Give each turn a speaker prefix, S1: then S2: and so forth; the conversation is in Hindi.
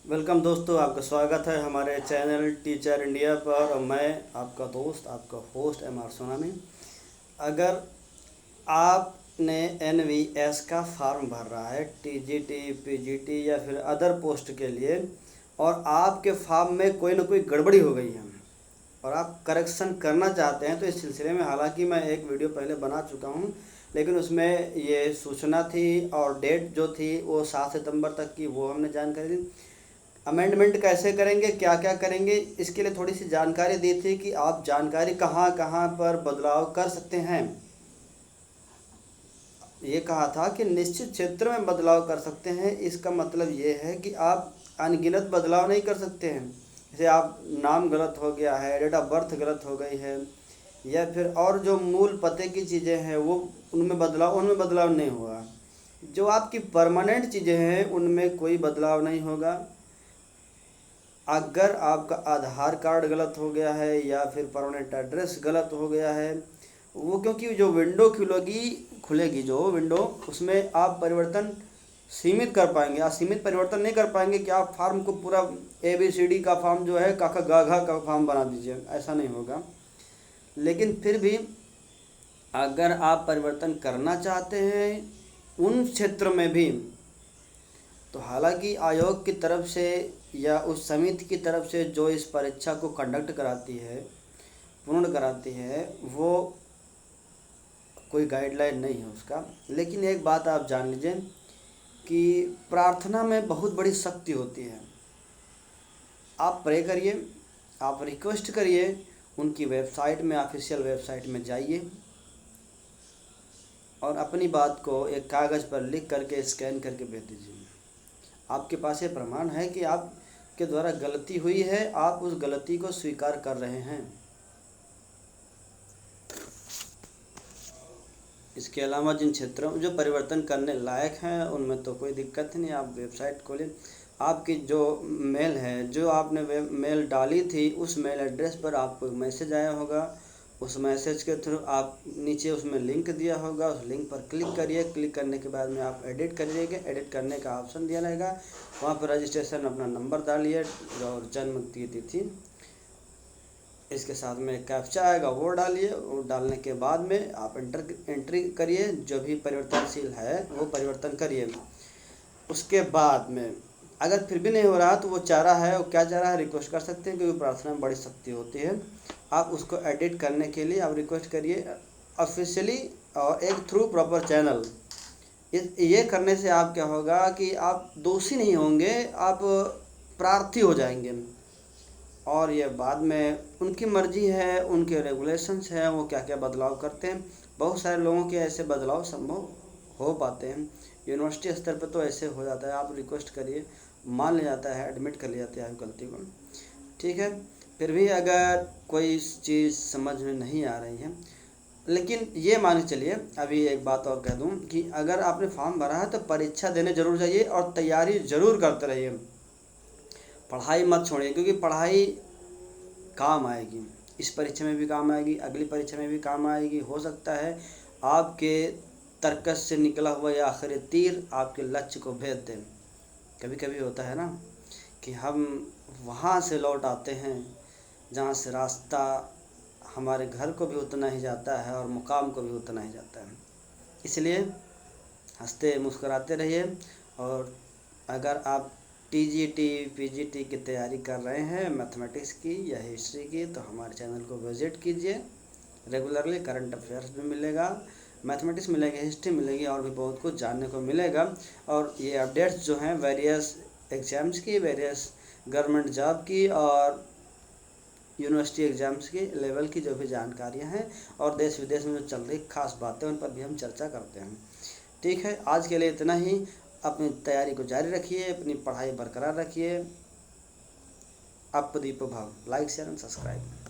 S1: वेलकम दोस्तों, आपका स्वागत है हमारे चैनल टीचर इंडिया पर। और मैं आपका दोस्त, आपका होस्ट MR सोनामी। अगर आपने NVS का फॉर्म भर रहा है, TGT, PGT या फिर अदर पोस्ट के लिए, और आपके फॉर्म में कोई ना कोई गड़बड़ी हो गई है और आप करेक्शन करना चाहते हैं, तो इस सिलसिले में हालांकि मैं एक वीडियो पहले बना चुका हूं, लेकिन उसमें ये सूचना थी और डेट जो थी वो 7 सितंबर तक की, वो हमने जानकारी दी। अमेंडमेंट कैसे करेंगे, क्या क्या करेंगे, इसके लिए थोड़ी सी जानकारी दी थी कि आप जानकारी कहाँ कहाँ पर बदलाव कर सकते हैं। ये कहा था कि निश्चित क्षेत्र में बदलाव कर सकते हैं। इसका मतलब ये है कि आप अनगिनत बदलाव नहीं कर सकते हैं। जैसे आप नाम गलत हो गया है, डेट ऑफ बर्थ गलत हो गई है, या फिर और जो मूल पते की चीज़ें हैं वो उनमें बदलाव नहीं होगा। जो आपकी परमानेंट चीज़ें हैं उनमें कोई बदलाव नहीं होगा। अगर आपका आधार कार्ड गलत हो गया है या फिर परमानेंट एड्रेस गलत हो गया है, वो क्योंकि जो विंडो खुलेगी जो विंडो, उसमें आप परिवर्तन सीमित कर पाएंगे। आप सीमित परिवर्तन नहीं कर पाएंगे कि आप फार्म को पूरा ABCD का फॉर्म जो है काका गाघा का फॉर्म बना दीजिए, ऐसा नहीं होगा। लेकिन फिर भी अगर आप परिवर्तन करना चाहते हैं उन क्षेत्र में भी, तो हालांकि आयोग की तरफ से या उस समिति की तरफ से जो इस परीक्षा को कंडक्ट कराती है, पूर्ण कराती है, वो कोई गाइडलाइन नहीं है उसका। लेकिन एक बात आप जान लीजिए कि प्रार्थना में बहुत बड़ी शक्ति होती है। आप प्रे करिए, आप रिक्वेस्ट करिए, उनकी वेबसाइट में, ऑफिशियल वेबसाइट में जाइए और अपनी बात को एक कागज़ पर लिख करके स्कैन करके भेज दीजिए। आपके पास ये प्रमाण है कि आपके द्वारा गलती हुई है, आप उस गलती को स्वीकार कर रहे हैं। इसके अलावा जिन क्षेत्रों में जो परिवर्तन करने लायक हैं उनमें तो कोई दिक्कत नहीं। आप वेबसाइट खोलें, आपकी जो मेल है, जो आपने मेल डाली थी, उस मेल एड्रेस पर आपको मैसेज आया होगा। उस मैसेज के थ्रू आप नीचे उसमें लिंक दिया होगा, उस लिंक पर क्लिक करिए। क्लिक करने के बाद में आप एडिट करिएगा, एडिट करने का ऑप्शन दिया रहेगा। वहाँ पर रजिस्ट्रेशन अपना नंबर डालिए और जन्म की तिथि, इसके साथ में एक कैप्चा आएगा वो डालिए। वो डालने के बाद में आप एंट्री करिए, जो भी परिवर्तनशील है वो परिवर्तन करिए। उसके बाद में अगर फिर भी नहीं हो रहा तो वो चारा है, वो क्या चारा है, रिक्वेस्ट कर सकते हैं, क्योंकि प्रार्थना में बड़ी शक्ति होती है। आप उसको एडिट करने के लिए आप रिक्वेस्ट करिए ऑफिशियली और एक थ्रू प्रॉपर चैनल। ये करने से आप क्या होगा कि आप दोषी नहीं होंगे, आप प्रार्थी हो जाएंगे। और ये बाद में उनकी मर्जी है, उनके रेगुलेशंस हैं, वो क्या क्या बदलाव करते हैं। बहुत सारे लोगों के ऐसे बदलाव संभव हो पाते हैं। यूनिवर्सिटी स्तर पर तो ऐसे हो जाता है, आप रिक्वेस्ट करिए, मान लिया जाता है, एडमिट कर लिया जाता है गलती को, ठीक है। फिर भी अगर कोई चीज़ समझ में नहीं आ रही है, लेकिन ये मान के चलिए, अभी एक बात और कह दूं कि अगर आपने फॉर्म भरा है तो परीक्षा देने ज़रूर जाइए और तैयारी ज़रूर करते रहिए। पढ़ाई मत छोड़िए, क्योंकि पढ़ाई काम आएगी। इस परीक्षा में भी काम आएगी, अगली परीक्षा में भी काम आएगी। हो सकता है आपके तर्कस से निकला हुआ या आखिरी तीर आपके लक्ष्य को भेद दें। कभी कभी होता है ना कि हम वहाँ से लौट आते हैं जहाँ से रास्ता हमारे घर को भी उतना ही जाता है और मुकाम को भी उतना ही जाता है। इसलिए हंसते मुस्कुराते रहिए। और अगर आप TGT PGT की तैयारी कर रहे हैं, मैथमेटिक्स की या हिस्ट्री की, तो हमारे चैनल को विज़िट कीजिए। रेगुलरली करंट अफेयर्स भी मिलेगा, मैथमेटिक्स मिलेगी, हिस्ट्री मिलेगी, और भी बहुत कुछ जानने को मिलेगा। और ये अपडेट्स जो हैं वेरियस एग्ज़ाम्स की, वेरियस गवर्नमेंट जॉब की और यूनिवर्सिटी एग्ज़ाम्स की लेवल की जो भी जानकारियाँ हैं और देश विदेश में जो चल रही खास बातें, उन पर भी हम चर्चा करते हैं। ठीक है, आज के लिए इतना ही। अपनी तैयारी को जारी रखिए, अपनी पढ़ाई बरकरार रखिए। आप दीपो भाव, लाइक शेयर एंड सब्सक्राइब।